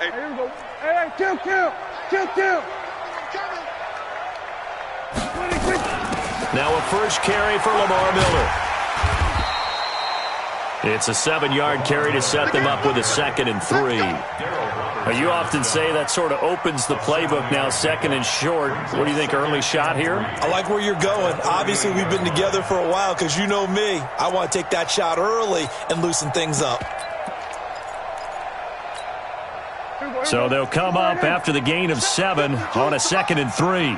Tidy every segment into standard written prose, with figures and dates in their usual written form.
Hey, here we go. Hey, kill. Now a first carry for Lamar Miller. It's a 7-yard carry to set them up with a 2nd and 3. You often say that sort of opens the playbook now, 2nd and short. What do you think, early shot here? I like where you're going. Obviously, we've been together for a while because you know me. I want to take that shot early and loosen things up. So they'll come up after the gain of 7 on a 2nd and 3.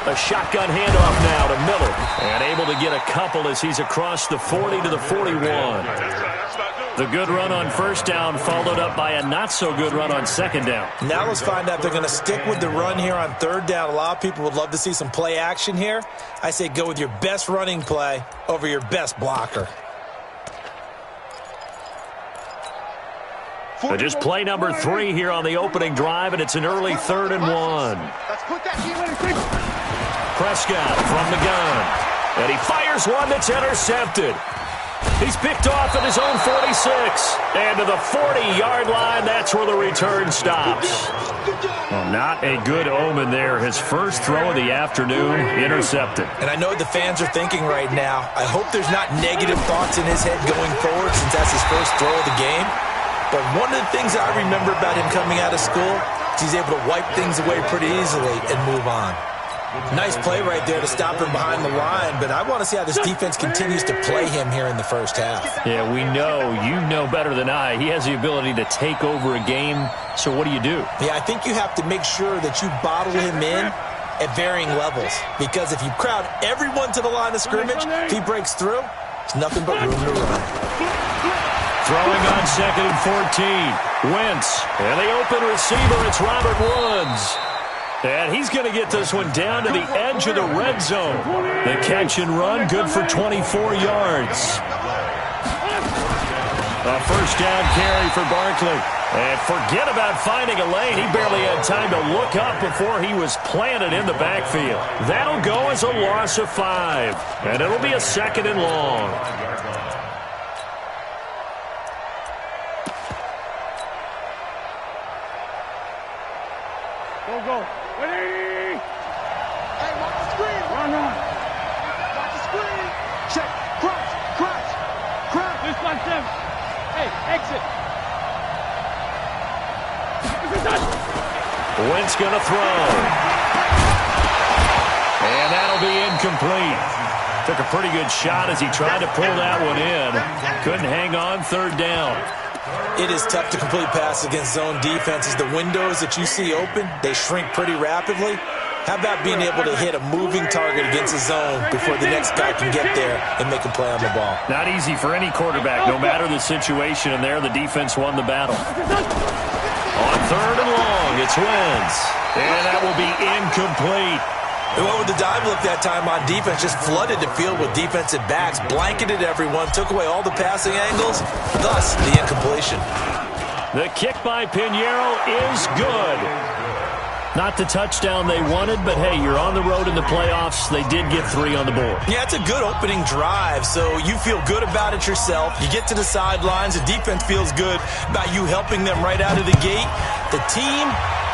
A shotgun handoff now to Miller. And able to get a couple as he's across the 40 to the 41. The good run on first down followed up by a not-so-good run on 2nd down. Now let's find out if they're going to stick with the run here on 3rd down. A lot of people would love to see some play action here. I say go with your best running play over your best blocker. Just play number 3 here on the opening drive, and it's an early 3rd and 1. Prescott from the gun. And he fires one that's intercepted. He's picked off at his own 46. And to the 40-yard line, that's where the return stops. Well, not a good omen there. His first throw of the afternoon, intercepted. And I know what the fans are thinking right now. I hope there's not negative thoughts in his head going forward since that's his first throw of the game. But one of the things I remember about him coming out of school is he's able to wipe things away pretty easily and move on. Nice play right there to stop him behind the line, but I want to see how this defense continues to play him here in the first half. Yeah, we know. You know better than I. He has the ability to take over a game, so what do you do? Yeah, I think you have to make sure that you bottle him in at varying levels, because if you crowd everyone to the line of scrimmage, if he breaks through, there's nothing but room to run. Throwing on 2nd and 14. Wentz. And the open receiver, it's Robert Woods. And he's going to get this one down to the edge of the red zone. The catch and run, good for 24 yards. A first down carry for Barkley. And forget about finding a lane. He barely had time to look up before he was planted in the backfield. That'll go as a loss of 5. And it'll be a 2nd and long. Go. Ready? Hey, watch the screen. Run. Watch the screen. Check. Cross. Just like them. Hey, exit. Wentz going to throw. And that'll be incomplete. Took a pretty good shot as he tried to pull that one in. Couldn't hang on 3rd down. It is tough to complete passes against zone defenses. The windows that you see open, they shrink pretty rapidly. How about being able to hit a moving target against a zone before the next guy can get there and make a play on the ball? Not easy for any quarterback, no matter the situation, and there the defense won the battle. On 3rd and long, it's Wentz. And that will be incomplete. They went with the dive look that time on defense, just flooded the field with defensive backs, blanketed everyone, took away all the passing angles, thus the incompletion. The kick by Pinheiro is good. Not the touchdown they wanted, but hey, you're on the road in the playoffs. They did get 3 on the board. Yeah, it's a good opening drive, so you feel good about it yourself. You get to the sidelines, the defense feels good about you helping them right out of the gate. The team,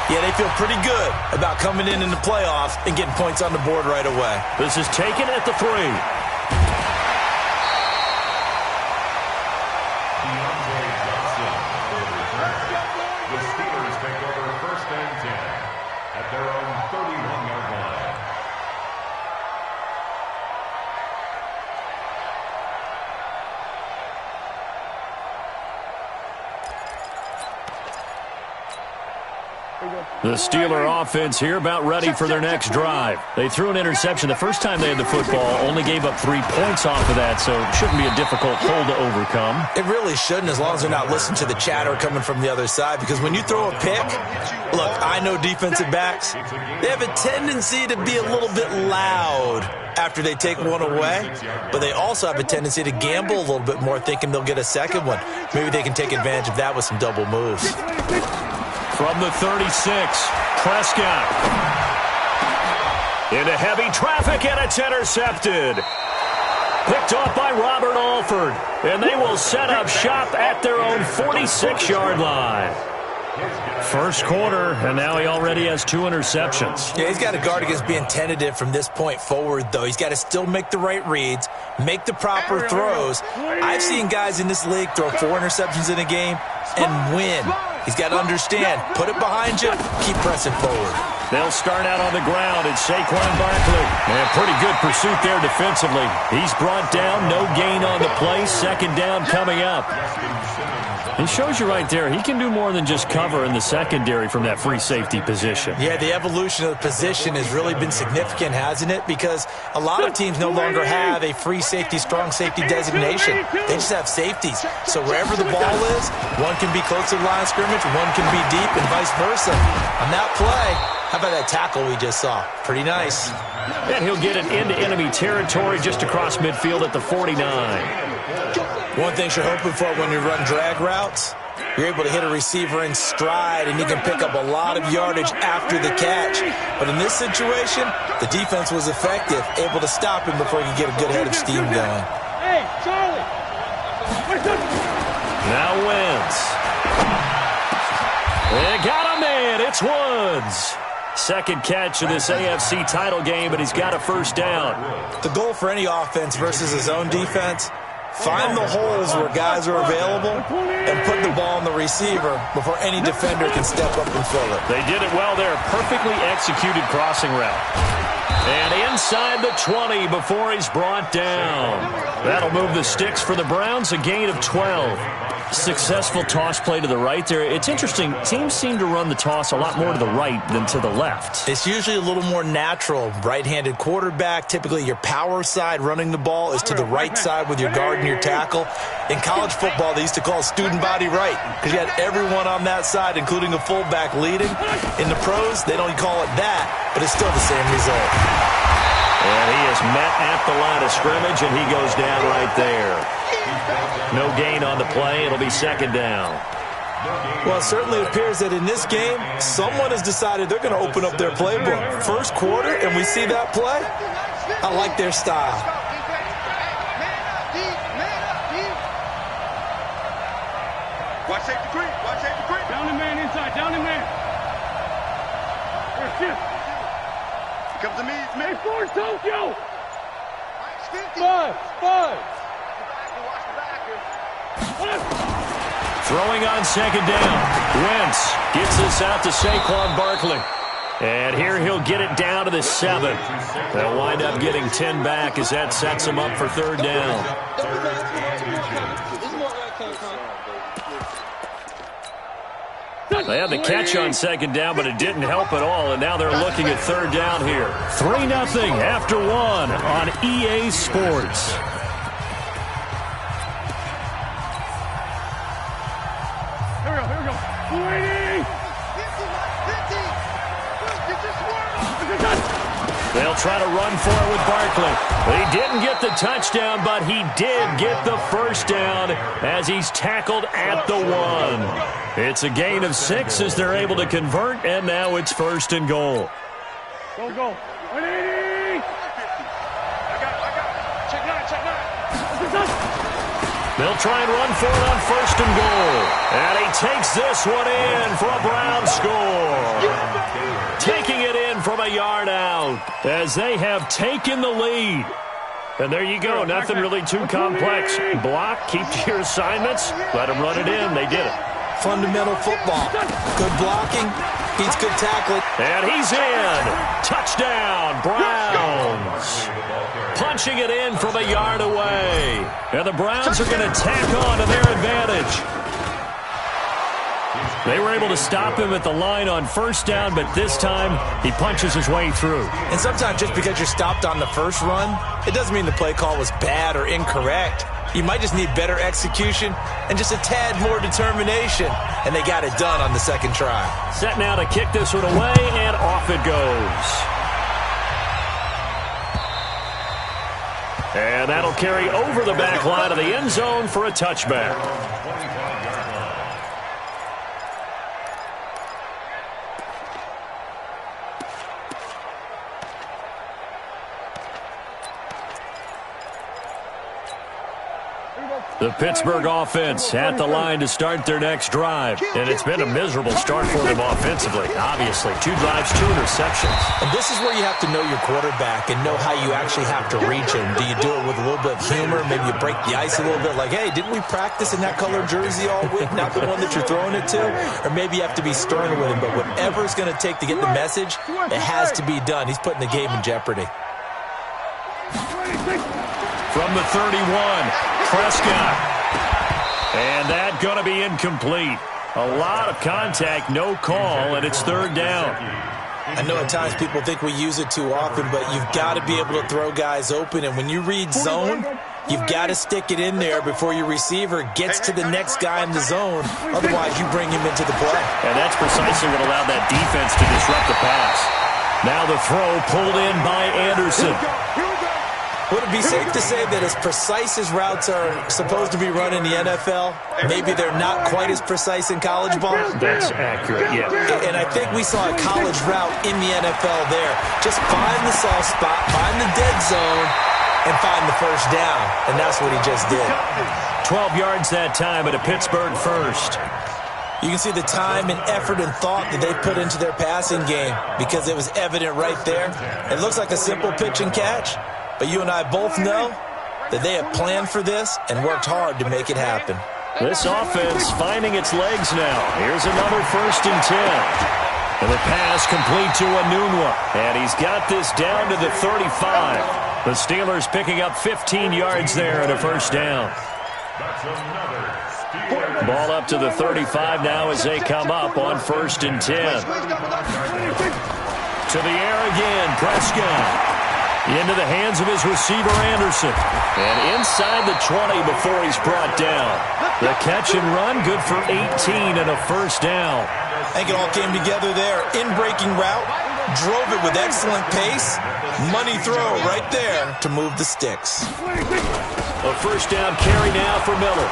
yeah, they feel pretty good about coming in the playoffs and getting points on the board right away. This is taken at the 3. The Steeler offense here about ready for their next drive. They threw an interception the first time they had the football, only gave up 3 points off of that, so it shouldn't be a difficult hole to overcome. It really shouldn't, as long as they're not listening to the chatter coming from the other side, because when you throw a pick, look, I know defensive backs, they have a tendency to be a little bit loud after they take one away, but they also have a tendency to gamble a little bit more, thinking they'll get a second one. Maybe they can take advantage of that with some double moves. From the 36, Prescott. Into heavy traffic, and it's intercepted. Picked off by Robert Alford. And they will set up shop at their own 46-yard line. First quarter, and now he already has 2 interceptions. Yeah, he's got to guard against being tentative from this point forward, though. He's got to still make the right reads, make the proper throws. I've seen guys in this league throw 4 interceptions in a game and win. He's got to understand, put it behind you, keep pressing forward. They'll start out on the ground. It's Saquon Barkley. And pretty good pursuit there defensively. He's brought down, no gain on the play. Second down coming up. It shows you right there, he can do more than just cover in the secondary from that free safety position. Yeah, the evolution of the position has really been significant, hasn't it? Because a lot of teams no longer have a free safety, strong safety designation. They just have safeties. So wherever the ball is, one can be close to the line of scrimmage, one can be deep, and vice versa. On that play, how about that tackle we just saw? Pretty nice. And he'll get it into enemy territory just across midfield at the 49. One thing you're hoping for when you run drag routes, you're able to hit a receiver in stride, and you can pick up a lot of yardage after the catch. But in this situation, the defense was effective, able to stop him before he could get a good head of steam going. Hey, Charlie! Now Wentz. They got him in. It's Woods. Second catch of this AFC title game, and he's got a first down. The goal for any offense versus his own defense, find the holes where guys are available and put the ball on the receiver before any defender can step up and fill it. They did it well there. Perfectly executed crossing route. And inside the 20 before he's brought down. That'll move the sticks for the Browns, a gain of 12. Successful toss play to the right there. It's interesting. Teams seem to run the toss a lot more to the right than to the left. It's usually a little more natural. Right-handed quarterback, typically your power side running the ball is to the right side with your guard and your tackle. In college football, they used to call student body right because you had everyone on that side, including a fullback leading. In the pros, they don't call it that, but it's still the same result. And he is met at the line of scrimmage, and he goes down right there. No gain on the play. It'll be second down. Well, it certainly appears that in this game, someone has decided they're going to open up their playbook. First quarter, and we see that play. I like their style. Watch safety creep. Watch safety creep. Down the man inside. Down the man. Here, shift. Here comes the me. Hey, forward, Tokyo. 5. Throwing on second down. Wentz gets this out to Saquon Barkley. And here he'll get it down to the 7. They'll wind up getting 10 back as that sets him up for third down. They had the catch on second down, but it didn't help at all, and now they're looking at third down here. 3-0 after 1 on EA Sports. Here we go. 280. They'll try to run for it with Barkley. He didn't get the touchdown, but he did get the first down as he's tackled at the 1. It's a gain of 6 as they're able to convert, and now it's first and goal. Go. 180. I got it. Check 9. They'll try and run for it on first and goal. And he takes this one in for a Brown score. Taking it in from a yard out as they have taken the lead. And there you go. Nothing really too complex. Block, keep to your assignments, let them run it in. They did it. Fundamental football. Good blocking, beats good tackling. And he's in. Touchdown, Browns. Punching it in from a yard away. And the Browns are going to tack on to their advantage. They were able to stop him at the line on first down, but this time he punches his way through. And sometimes just because you're stopped on the first run, it doesn't mean the play call was bad or incorrect. You might just need better execution and just a tad more determination. And they got it done on the second try. Set now to kick this one away, and off it goes. And that'll carry over the back line of the end zone for a touchback. The Pittsburgh offense at the line to start their next drive. And it's been a miserable start for them offensively, obviously. 2 drives, 2 interceptions. And this is where you have to know your quarterback and know how you actually have to reach him. Do you do it with a little bit of humor? Maybe you break the ice a little bit like, hey, didn't we practice in that colored jersey all week? Not the one that you're throwing it to? Or maybe you have to be stern with him. But whatever it's going to take to get the message, it has to be done. He's putting the game in jeopardy. From the 31, Prescott. And that going to be incomplete. A lot of contact, no call, and it's 3rd down. I know at times people think we use it too often, but you've got to be able to throw guys open. And when you read zone, you've got to stick it in there before your receiver gets to the next guy in the zone. Otherwise, you bring him into the play. And that's precisely what allowed that defense to disrupt the pass. Now the throw pulled in by Anderson. Would it be safe to say that as precise as routes are supposed to be run in the NFL, maybe they're not quite as precise in college ball? That's accurate, yeah. And I think we saw a college route in the NFL there. Just find the soft spot, find the dead zone, and find the first down. And that's what he just did. 12 yards that time at a Pittsburgh first. You can see the time and effort and thought that they put into their passing game because it was evident right there. It looks like a simple pitch and catch. But you and I both know that they have planned for this and worked hard to make it happen. This offense finding its legs now. Here's another 1st and 10. And the pass complete to Anunwa. And he's got this down to the 35. The Steelers picking up 15 yards there and a 1st down. Ball up to the 35 now as they come up on 1st and 10. To the air again, Prescott. Into the hands of his receiver, Anderson. And inside the 20 before he's brought down. The catch and run, good for 18 and a 1st down. I think it all came together there. In-breaking route, drove it with excellent pace. Money throw right there to move the sticks. A 1st down carry now for Miller.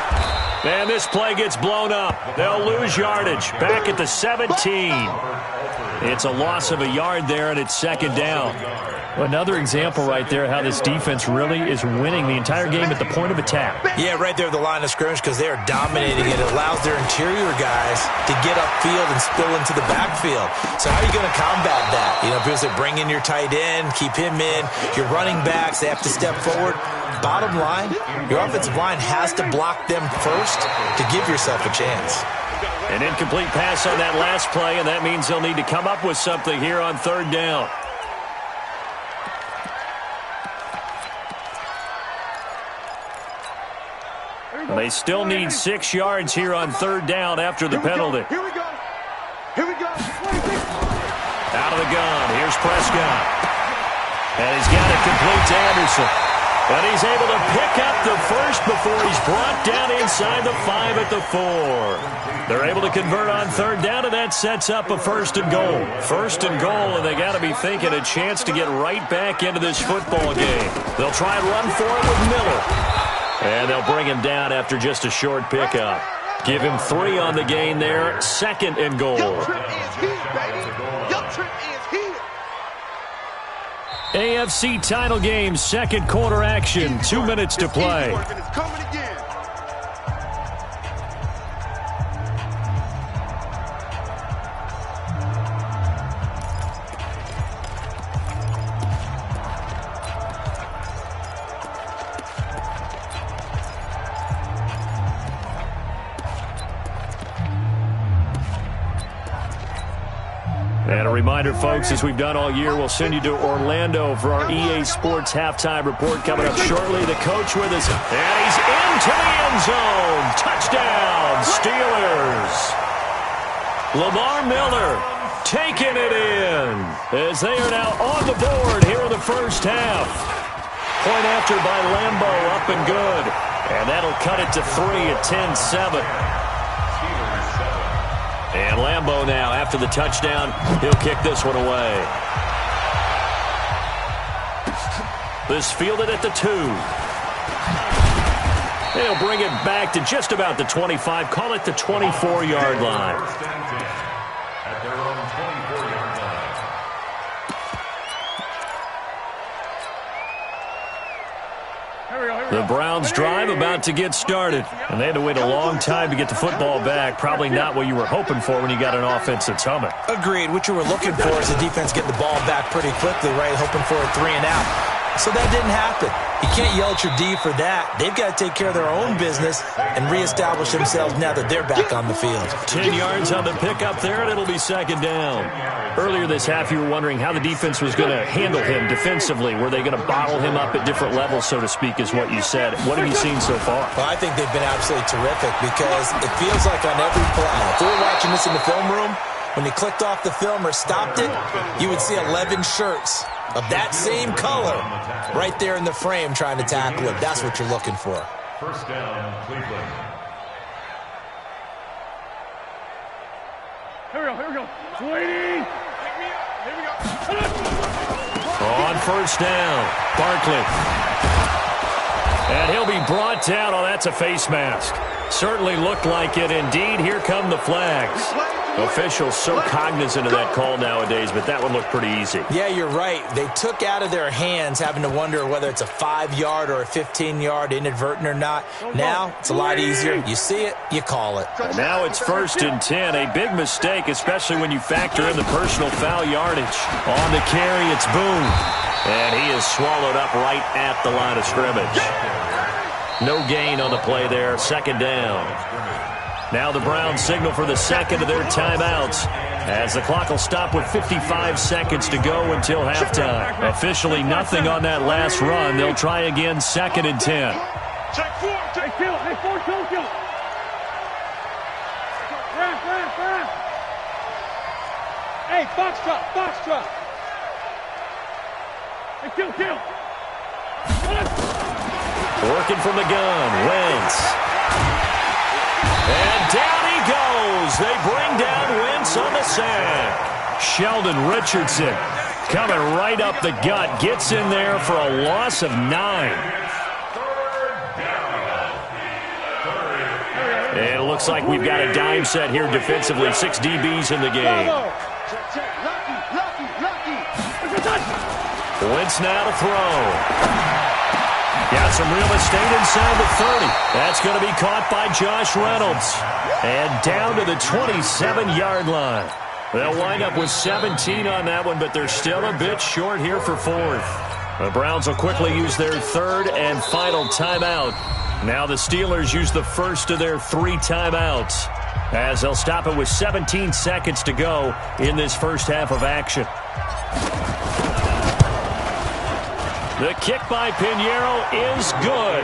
And this play gets blown up. They'll lose yardage. Back at the 17. It's a loss of a yard there, and it's 2nd down. Another example right there how this defense really is winning the entire game at the point of attack. Yeah, right there at the line of scrimmage because they are dominating it. It allows their interior guys to get upfield and spill into the backfield. So how are you going to combat that? You know, people say bring in your tight end, keep him in. Your running backs, they have to step forward. Bottom line, your offensive line has to block them first to give yourself a chance. An incomplete pass on that last play, and that means they'll need to come up with something here on 3rd down. They still need 6 yards here on 3rd down after the penalty. Here we go. Here we go. Out of the gun. Here's Prescott. And he's got it complete to Anderson. And he's able to pick up the 1st before he's brought down inside the 5 at the 4. They're able to convert on 3rd down, and that sets up a 1st and goal. 1st and goal, and they got to be thinking a chance to get right back into this football game. They'll try and run for it with Miller. And they'll bring him down after just a short pickup. Give him 3 on the gain there. 2nd and goal. Your trip is here, baby. Your trip is here. AFC title game, 2nd quarter action. 2 minutes to play. It's coming again. And a reminder, folks, as we've done all year, we'll send you to Orlando for our EA Sports halftime report coming up shortly. The coach with us, and he's into the end zone. Touchdown, Steelers. Lamar Miller taking it in as they are now on the board here in the 1st half. Point after by Lambo, up and good. And that'll cut it to 3 at 10-7. And Lambo now, after the touchdown, he'll kick this one away. This fielded at the 2. They'll bring it back to just about the 25, call it the 24-yard line. At their own 24-yard line. The Browns drive about to get started. And they had to wait a long time to get the football back. Probably not what you were hoping for when you got an offense that's humming. Agreed. What you were looking for is the defense getting the ball back pretty quickly, right? Hoping for a 3 and out. So that didn't happen. You can't yell at your D for that. They've got to take care of their own business and reestablish themselves now that they're back on the field. 10 yards on the pickup there, and it'll be second down. Earlier this half, you were wondering how the defense was going to handle him defensively. Were they going to bottle him up at different levels, so to speak, is what you said. What have you seen so far? Well, I think they've been absolutely terrific because it feels like on every play, if we were watching this in the film room, when you clicked off the film or stopped it, you would see 11 shirts of that same color right there in the frame trying to tackle it. That's what you're looking for. First down, Cleveland. Here we go. Sweetie. Here we go. On first down, Barkley. And he'll be brought down. Oh, that's a face mask. Certainly looked like it. Indeed, here come the flags. Officials so cognizant of that call nowadays, but that one looked pretty easy. Yeah, you're right. They took out of their hands having to wonder whether it's a 5-yard or a 15-yard inadvertent or not. Now, it's a lot easier. You see it, you call it. And now it's 1st and 10. A big mistake, especially when you factor in the personal foul yardage. On the carry, it's Boone. And he is swallowed up right at the line of scrimmage. No gain on the play there. Second down. Now the Browns signal for the second of their timeouts as the clock will stop with 55 seconds to go until halftime. Officially nothing on that last run. They'll try again 2nd and 10. Check 4. Hey, kill. Hey, 4, kill. Rap. Hey, foxtrot. Hey, kill. Working from the gun, Wentz. And down he goes. They bring down Wentz on the sack. Sheldon Richardson coming right up the gut. Gets in there for a loss of 9. And it looks like we've got a dime set here defensively. 6 DBs in the game. Wentz now to throw. Got some real estate inside the 30. That's going to be caught by Josh Reynolds. And down to the 27-yard line. They'll wind up with 17 on that one, but they're still a bit short here for 4th. The Browns will quickly use their 3rd and final timeout. Now the Steelers use the first of their 3 timeouts as they'll stop it with 17 seconds to go in this first half of action. The kick by Pinheiro is good.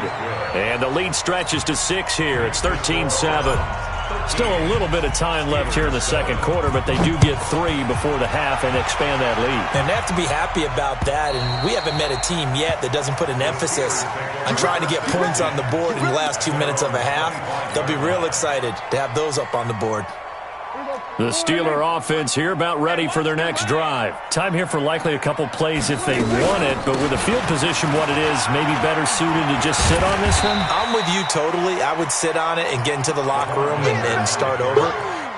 And the lead stretches to 6 here. It's 13-7. Still a little bit of time left here in the second quarter, but they do get 3 before the half and expand that lead. And they have to be happy about that. And we haven't met a team yet that doesn't put an emphasis on trying to get points on the board in the last 2 minutes of a half. They'll be real excited to have those up on the board. The Steeler offense here about ready for their next drive. Time here for likely a couple plays if they want it, but with the field position what it is, maybe better suited to just sit on this one? I'm with you totally. I would sit on it and get into the locker room and start over.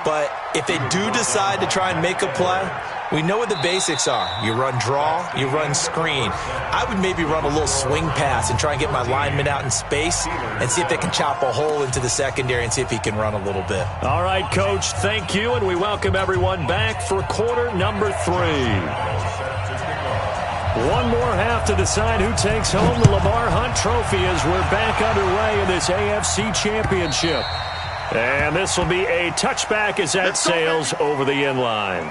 But if they do decide to try and make a play, we know what the basics are. You run draw, you run screen. I would maybe run a little swing pass and try and get my lineman out in space and see if they can chop a hole into the secondary and see if he can run a little bit. All right, Coach, thank you, and we welcome everyone back for quarter number 3. One more half to decide who takes home the Lamar Hunt Trophy as we're back underway in this AFC Championship. And this will be a touchback as that sails over the end line.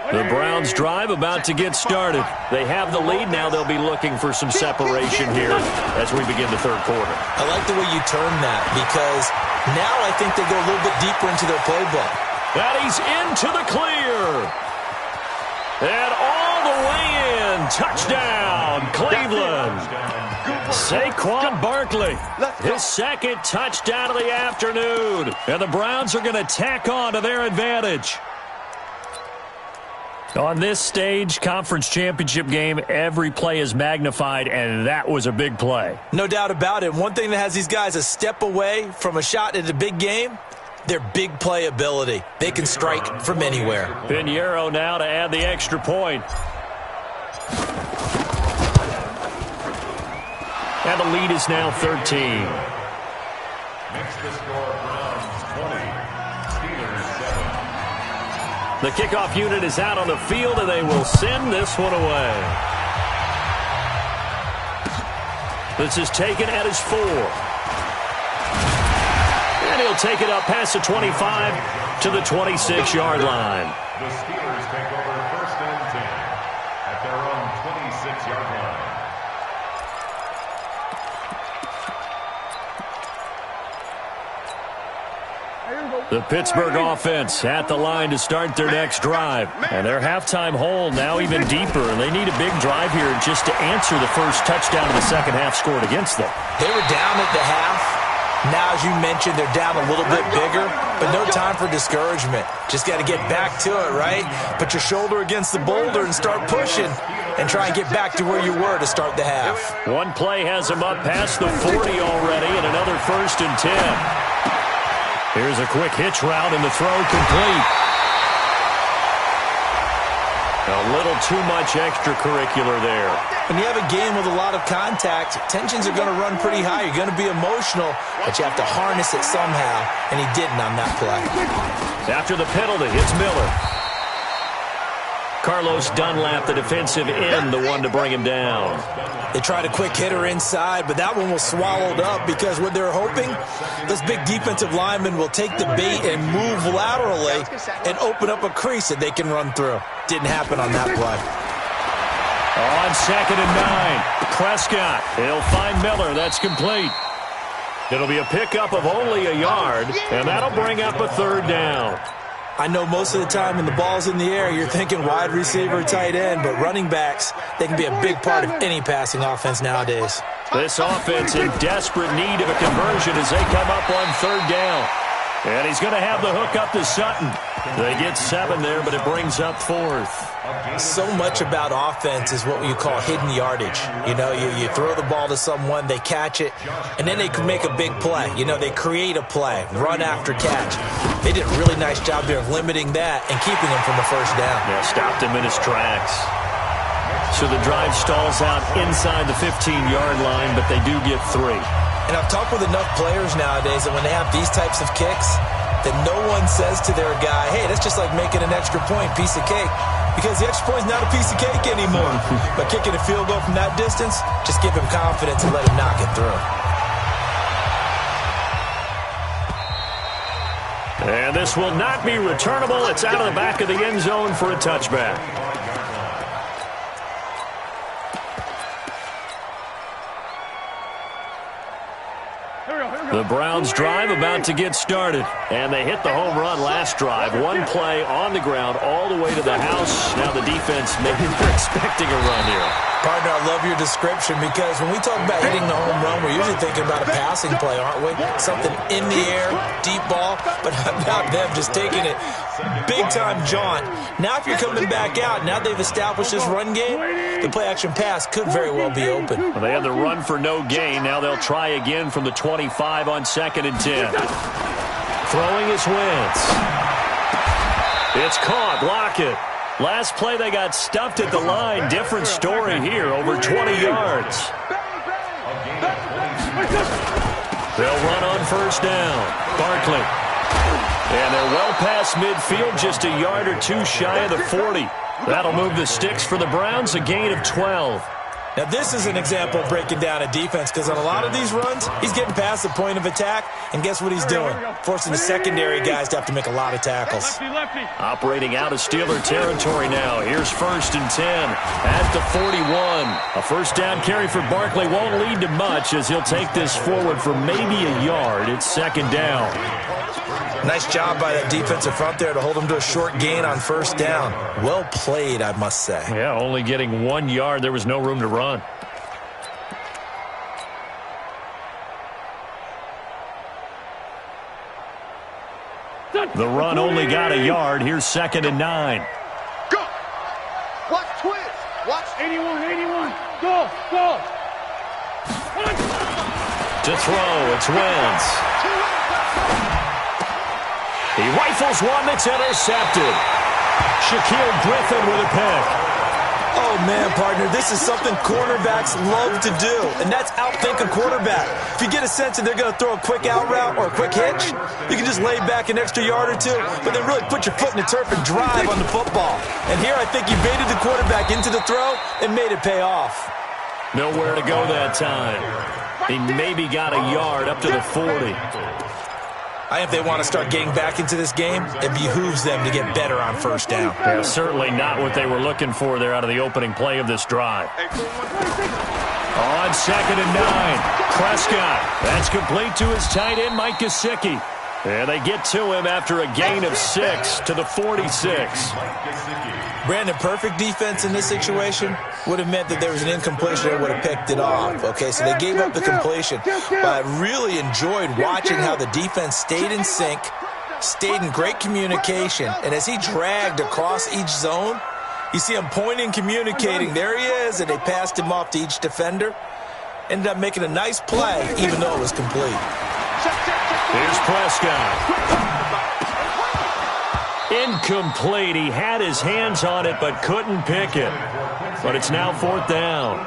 The Browns drive about to get started. They have the lead now. They'll be looking for some separation here as we begin the third quarter. I like the way you term that because now I think they go a little bit deeper into their playbook. And he's into the clear. And all the way in. Touchdown, Cleveland. Saquon Barkley, his second touchdown of the afternoon. And the Browns are going to tack on to their advantage. On this stage, conference championship game, every play is magnified, and that was a big play. No doubt about it. One thing that has these guys a step away from a shot at a big game, their big play ability. They can strike from anywhere. Pinheiro now to add the extra point. And the lead is now 13. Makes the score Browns 20, Steelers 7. The kickoff unit is out on the field, and they will send this one away. This is taken at his 4. And he'll take it up past the 25 to the 26-yard line. The Steelers take over 1st and 10 at their own 26-yard line. The Pittsburgh offense at the line to start their next drive. And their halftime hole now even deeper, and they need a big drive here just to answer the first touchdown of the second half scored against them. They were down at the half. Now, as you mentioned, they're down a little bit bigger, but no time for discouragement. Just got to get back to it, right? Put your shoulder against the boulder and start pushing and try and get back to where you were to start the half. One play has them up past the 40 already, and another 1st and 10. Here's a quick hitch route, and the throw complete. A little too much extracurricular there. When you have a game with a lot of contact, tensions are going to run pretty high. You're going to be emotional, but you have to harness it somehow, and he didn't on that play. After the penalty, it's Miller. Carlos Dunlap, the defensive end, the one to bring him down. They tried a quick hitter inside, but that one was swallowed up because what they're hoping, those big defensive linemen will take the bait and move laterally and open up a crease that they can run through. Didn't happen on that play. On 2nd and 9, Prescott. He'll find Miller. That's complete. It'll be a pickup of only a yard, and that'll bring up a 3rd down. I know most of the time when the ball's in the air, you're thinking wide receiver, tight end, but running backs, they can be a big part of any passing offense nowadays. This offense in desperate need of a conversion as they come up on 3rd down. And he's going to have the hook up to Sutton. They get 7 there, but it brings up 4th. So much about offense is what you call hidden yardage. You know, you throw the ball to someone, they catch it, and then they can make a big play. You know, they create a play, run after catch. They did a really nice job there of limiting that and keeping him from a 1st down. Yeah, stopped him in his tracks. So the drive stalls out inside the 15-yard line, but they do get 3. And I've talked with enough players nowadays that when they have these types of kicks, that no one says to their guy, hey, that's just like making an extra point, piece of cake. Because the extra point is not a piece of cake anymore. But kicking a field goal from that distance, just give him confidence and let him knock it through. And this will not be returnable. It's out of the back of the end zone for a touchback. The Browns drive about to get started. And they hit the home run last drive. One play on the ground all the way to the house. Now the defense, maybe they're expecting a run here. Partner, I love your description because when we talk about hitting the home run, we're usually thinking about a passing play, aren't we? Something in the air, deep ball, but how about them just taking it big-time jaunt. Now if you're coming back out, now they've established this run game, the play-action pass could very well be open. Well, they had the run for no gain. Now they'll try again from the 25 on 2nd and 10. Throwing is Wentz. It's caught. Lockett. Last play they got stuffed at the line. Different story here. Over 20 yards. They'll run on 1st down. Barkley. And they're well past midfield, just a yard or 2 shy of the 40. That'll move the sticks for the Browns, a gain of 12. Now, this is an example of breaking down a defense because on a lot of these runs, he's getting past the point of attack, and guess what he's doing? Forcing the secondary guys to have to make a lot of tackles. Operating out of Steeler territory now. Here's 1st and 10 at the 41. A 1st down carry for Barkley won't lead to much as he'll take this forward for maybe a yard. It's 2nd down. Nice job by that defensive front there to hold him to a short gain on 1st down. Well played, I must say. Yeah, only getting 1 yard. There was no room to run. The run only got a yard. Here's 2nd and 9. 81. Go. To throw, it's Wentz. He rifles one that's intercepted. Shaquille Griffin with a pick. Oh, man, partner, this is something cornerbacks love to do, and that's outthink a quarterback. If you get a sense that they're going to throw a quick out route or a quick hitch, you can just lay back an extra yard or two, but then really put your foot in the turf and drive on the football. And here I think he baited the quarterback into the throw and made it pay off. Nowhere to go that time. He maybe got a yard up to the 40. I think if they want to start getting back into this game, it behooves them to get better on first down. Yeah, certainly not what they were looking for there out of the opening play of this drive. On 2nd and 9, Prescott. That's complete to his tight end, Mike Gesicki. And they get to him after a gain of 6 to the 46. Brandon, perfect defense in this situation would have meant that there was an incompletion and would have picked it off. Okay, so they gave up the completion. But I really enjoyed watching how the defense stayed in sync, stayed in great communication. And as he dragged across each zone, you see him pointing, communicating. There he is, and they passed him off to each defender. Ended up making a nice play, even though it was complete. Here's Prescott. Incomplete. He had his hands on it but couldn't pick it. But it's now 4th down.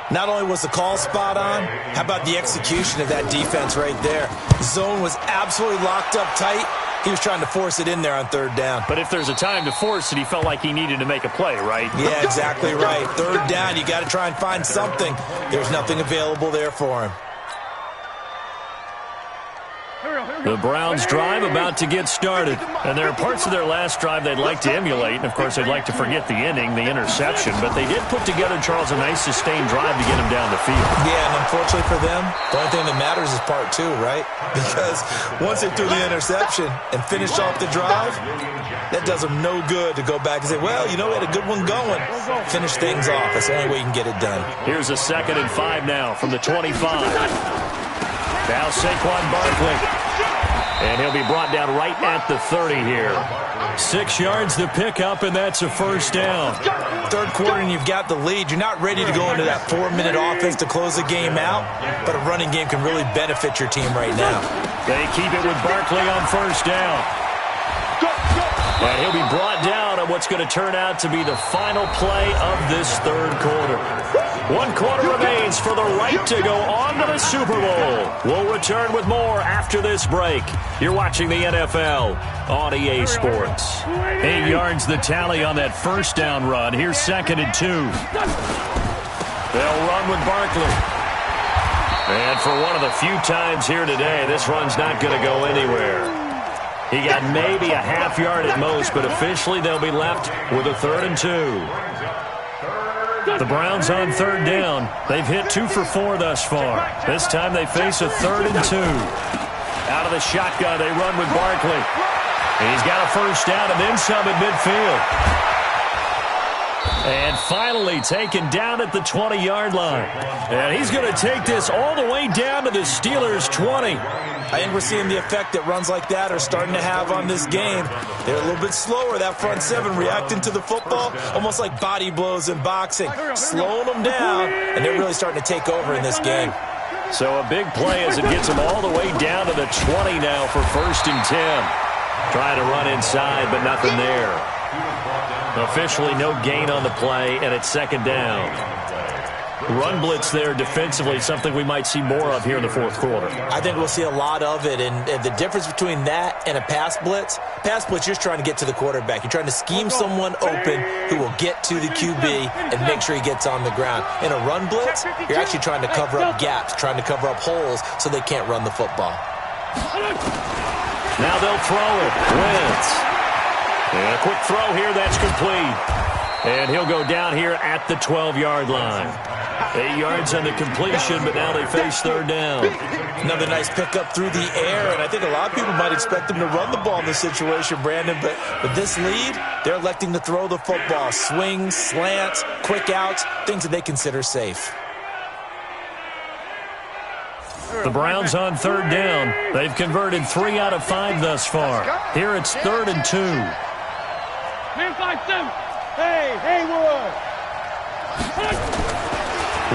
Not only was the call spot on, how about the execution of that defense right there? The zone was absolutely locked up tight. He was trying to force it in there on 3rd down. But if there's a time to force it, he felt like he needed to make a play, right? Yeah, exactly right. 3rd down, you got to try and find something. There's nothing available there for him. The Browns' drive about to get started. And there are parts of their last drive they'd like to emulate. And, of course, they'd like to forget the ending, the interception. But they did put together, Charles, a nice sustained drive to get him down the field. Yeah, and unfortunately for them, the only thing that matters is part 2, right? Because once they threw the interception and finished off the drive, that does them no good to go back and say, well, you know, we had a good one going. Finish things off. That's the only way you can get it done. Here's a 2nd and 5 now from the 25. Now Saquon Barkley. And he'll be brought down right at the 30 here. 6 yards to pick up, and that's a 1st down. 3rd quarter, and you've got the lead. You're not ready to go into that 4-minute offense to close the game out, but a running game can really benefit your team right now. They keep it with Barkley on 1st down. And he'll be brought down on what's going to turn out to be the final play of this 3rd quarter. 1 quarter remains for the right to go on to the Super Bowl. We'll return with more after this break. You're watching the NFL on EA Sports. 8 yards the tally on that 1st down run. Here's 2nd and 2. They'll run with Barkley. And for one of the few times here today, this run's not going to go anywhere. He got maybe a half yard at most, but officially they'll be left with a 3rd and 2. The Browns on 3rd down. They've hit 2 for 4 thus far. This time they face a 3rd and 2. Out of the shotgun, they run with Barkley. He's got a 1st down and then some at midfield. And finally taken down at the 20-yard line. And he's going to take this all the way down to the Steelers' 20. I think we're seeing the effect that runs like that are starting to have on this game. They're a little bit slower, that front 7, reacting to the football, almost like body blows in boxing, slowing them down, and they're really starting to take over in this game. So a big play as it gets them all the way down to the 20 now for 1st and 10. Trying to run inside, but nothing there. Officially no gain on the play, and it's 2nd down. Run blitz there defensively, something we might see more of here in the 4th quarter. I think we'll see a lot of it, and the difference between that and a pass blitz, you're just trying to get to the quarterback. You're trying to scheme someone open who will get to the QB and make sure he gets on the ground. In a run blitz, you're actually trying to cover up gaps, trying to cover up holes so they can't run the football. Now they'll throw it. Wentz. And a quick throw here, that's complete. And he'll go down here at the 12-yard line. 8 yards on the completion, but now they face 3rd down. Another nice pickup through the air, and I think a lot of people might expect them to run the ball in this situation, Brandon, but with this lead, they're electing to throw the football. Swings, slants, quick outs, things that they consider safe. The Browns on 3rd down. They've converted 3 out of 5 thus far. Here it's 3rd and 2. Man 5-7. Hey, Haywood.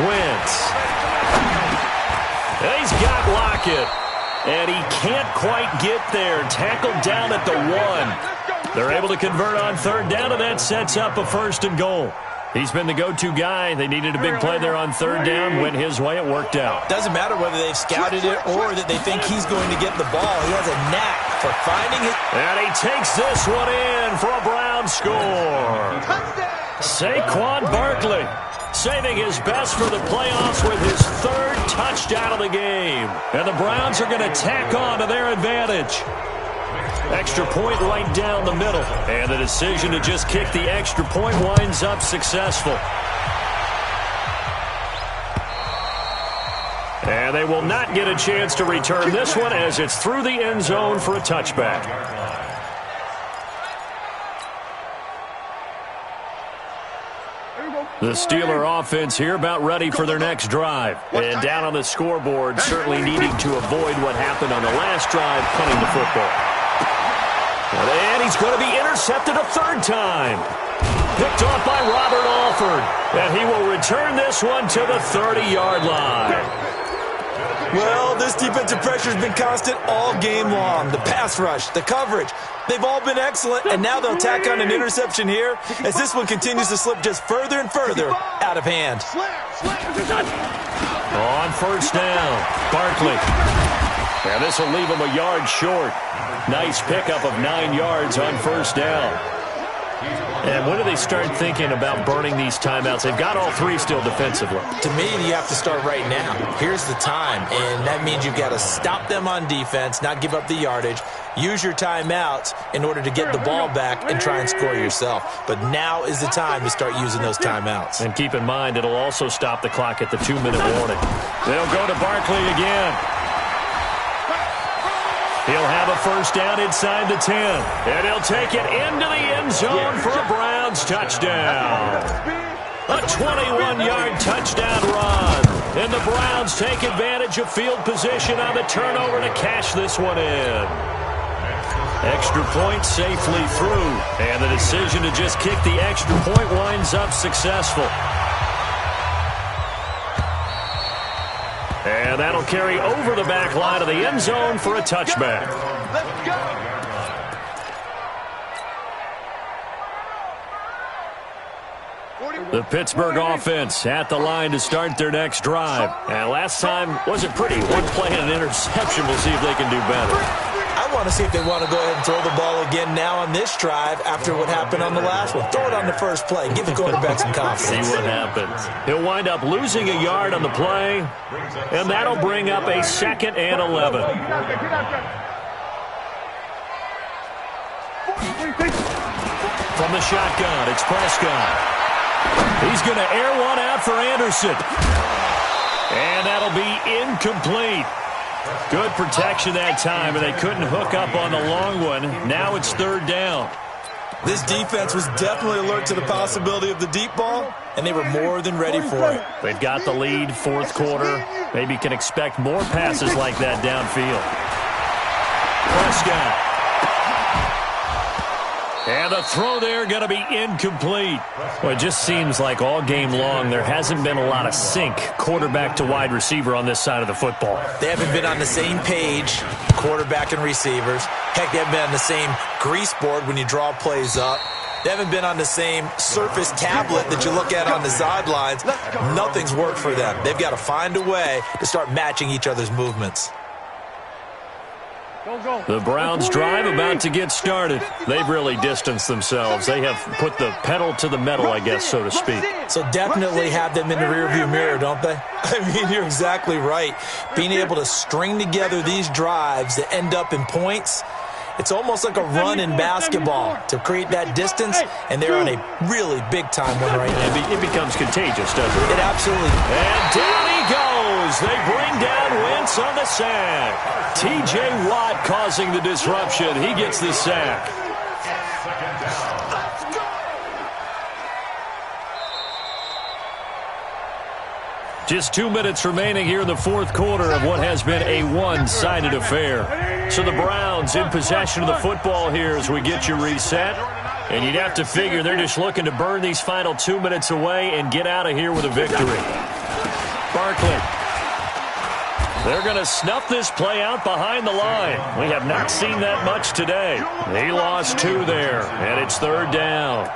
Wentz. And he's got Lockett. And he can't quite get there. Tackled down at the 1. They're able to convert on third down, and that sets up a 1st and goal. He's been the go-to guy. They needed a big play there on third down. Went his way. It worked out. Doesn't matter whether they've scouted it or that they think he's going to get the ball. He has a knack for finding it. And he takes this one in for a Brown score. Saquon Barkley saving his best for the playoffs with his 3rd touchdown of the game. And the Browns are going to tack on to their advantage. Extra point right down the middle. And the decision to just kick the extra point winds up successful. And they will not get a chance to return this one as it's through the end zone for a touchback. The Steeler offense here about ready for their next drive. And down on the scoreboard, certainly needing to avoid what happened on the last drive, punting the football. And he's going to be intercepted a 3rd time. Picked off by Robert Alford. And he will return this one to the 30-yard line. Well, this defensive pressure has been constant all game long. The pass rush, the coverage, they've all been excellent. And now they'll tack on an interception here as this one continues to slip just further and further out of hand. On 1st down, Barkley. And this will leave him a yard short. Nice pickup of 9 yards on 1st down. And when do they start thinking about burning these timeouts? They've got all 3 still defensively. To me, you have to start right now. Here's the time, and that means you've got to stop them on defense, not give up the yardage, use your timeouts in order to get the ball back and try and score yourself. But now is the time to start using those timeouts. And keep in mind, it'll also stop the clock at the 2-minute warning. They'll go to Barkley again. He'll have a 1st down inside the 10. And he'll take it into the end zone for a Browns touchdown. A 21-yard touchdown run. And the Browns take advantage of field position on the turnover to cash this one in. Extra point safely through. And the decision to just kick the extra point winds up successful. And that'll carry over the back line of the end zone for a touchback. Let's go. The Pittsburgh offense at the line to start their next drive. And last time wasn't pretty. One play and an interception. We'll see if they can do better. I want to see if they want to go ahead and throw the ball again now on this drive after what happened on the last one. Throw it on the first play. Give the quarterback some confidence. See what happens. He'll wind up losing a yard on the play, and that'll bring up a 2nd and 11. From the shotgun, it's Prescott. He's going to air one out for Anderson. And that'll be incomplete. Good protection that time, and they couldn't hook up on the long one. Now it's 3rd down. This defense was definitely alert to the possibility of the deep ball, and they were more than ready for it. They've got the lead, 4th quarter. Maybe can expect more passes like that downfield. Prescott. And the throw there going to be incomplete. Well, it just seems like all game long there hasn't been a lot of sync quarterback to wide receiver on this side of the football. They haven't been on the same page, quarterback and receivers. Heck, they haven't been on the same grease board when you draw plays up. They haven't been on the same Surface tablet that you look at on the sidelines. Nothing's worked for them. They've got to find a way to start matching each other's movements. The Browns drive about to get started. They've really distanced themselves. They have put the pedal to the metal, I guess, so to speak. So definitely have them in the rearview mirror, don't they? I mean, you're exactly right. Being able to string together these drives that end up in points, it's almost like a run in basketball to create that distance, and they're on a really big-time one right now. It becomes contagious, doesn't it? It absolutely. And down he goes. They bring down Wentz on the sack. T.J. Watt causing the disruption. He gets the sack. Just 2 minutes remaining here in the 4th quarter of what has been a one-sided affair. So the Browns in possession of the football here as we get you reset. And you'd have to figure they're just looking to burn these final 2 minutes away and get out of here with a victory. Barkley. They're going to snuff this play out behind the line. We have not seen that much today. He lost 2 there, and it's 3rd down.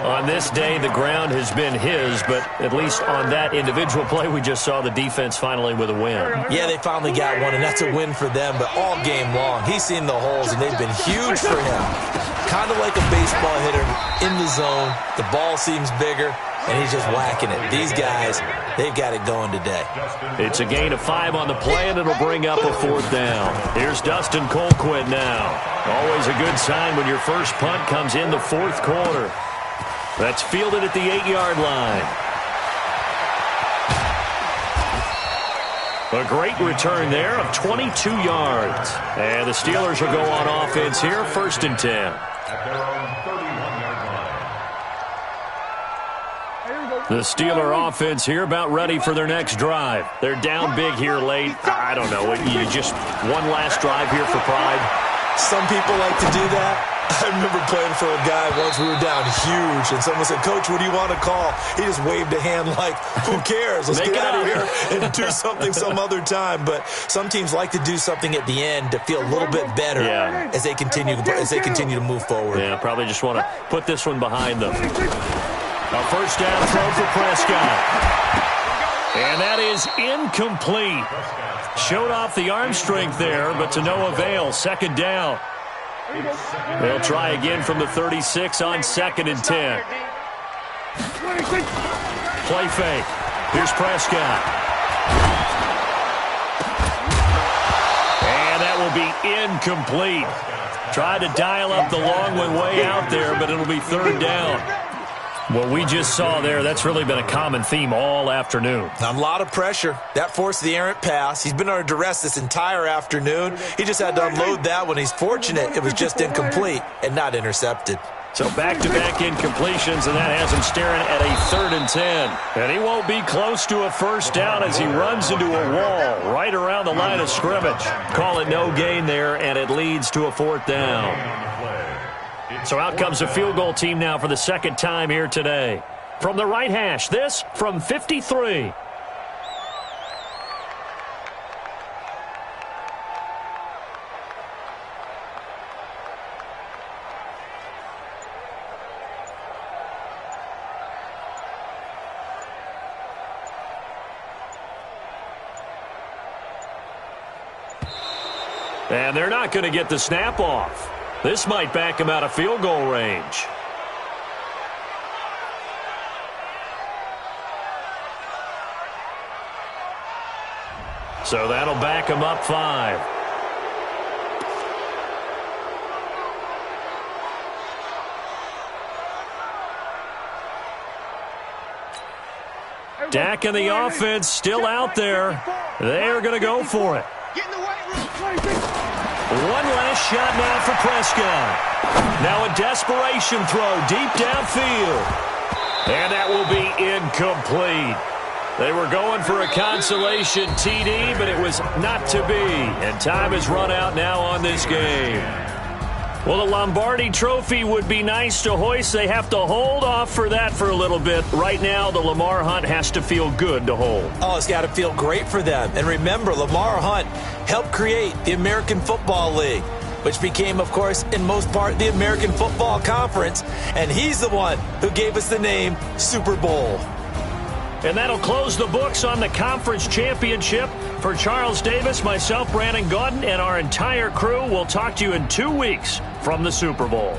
On this day, the ground has been his, but at least on that individual play, we just saw the defense finally with a win. Yeah, they finally got one, and that's a win for them, but all game long, he's seen the holes, and they've been huge for him. Kind of like a baseball hitter in the zone. The ball seems bigger, and he's just whacking it. These guys, they've got it going today. It's a gain of 5 on the play, and it'll bring up a 4th down. Here's Dustin Colquitt now. Always a good sign when your first punt comes in the 4th quarter. That's fielded at the 8-yard line. A great return there of 22 yards. And the Steelers will go on offense here, 1st and 10. At their own 31-yard line. The Steeler offense here about ready for their next drive. They're down big here late. I don't know. You just one last drive here for pride. Some people like to do that. I remember playing for a guy once. We were down huge, and someone said, "Coach, what do you want to call?" He just waved a hand like, who cares? Let's get out of here and do something some other time. But some teams like to do something at the end to feel a little bit better as they continue to move forward. Yeah, probably just want to put this one behind them. A 1st down throw for Prescott. And that is incomplete. Showed off the arm strength there, but to no avail. 2nd down. They'll try again from the 36 on 2nd and 10. Play fake. Here's Prescott. And that will be incomplete. Tried to dial up the long one way out there, but it'll be 3rd down. What we just saw there, that's really been a common theme all afternoon. A lot of pressure. That forced the errant pass. He's been under duress this entire afternoon. He just had to unload that one. He's fortunate it was just incomplete and not intercepted. So back-to-back incompletions, and that has him staring at a 3rd and 10. And he won't be close to a 1st down as he runs into a wall right around the line of scrimmage. Call it no gain there, and it leads to a 4th down. So out comes a field goal team now for the 2nd time here today. From the right hash, this from 53. And they're not going to get the snap off. This might back him out of field goal range. So that'll back him up 5. Dak and the offense still out there. They're going to go for it. One last shot now for Prescott. Now a desperation throw deep downfield. And that will be incomplete. They were going for a consolation TD, but it was not to be. And time has run out now on this game. Well, the Lombardi Trophy would be nice to hoist. They have to hold off for that for a little bit. Right now, the Lamar Hunt has to feel good to hold. Oh, it's got to feel great for them. And remember, Lamar Hunt helped create the American Football League, which became, of course, in most part, the American Football Conference. And he's the one who gave us the name Super Bowl. And that'll close the books on the conference championship. For Charles Davis, myself, Brandon Gaudin, and our entire crew, we'll talk to you in 2 weeks from the Super Bowl.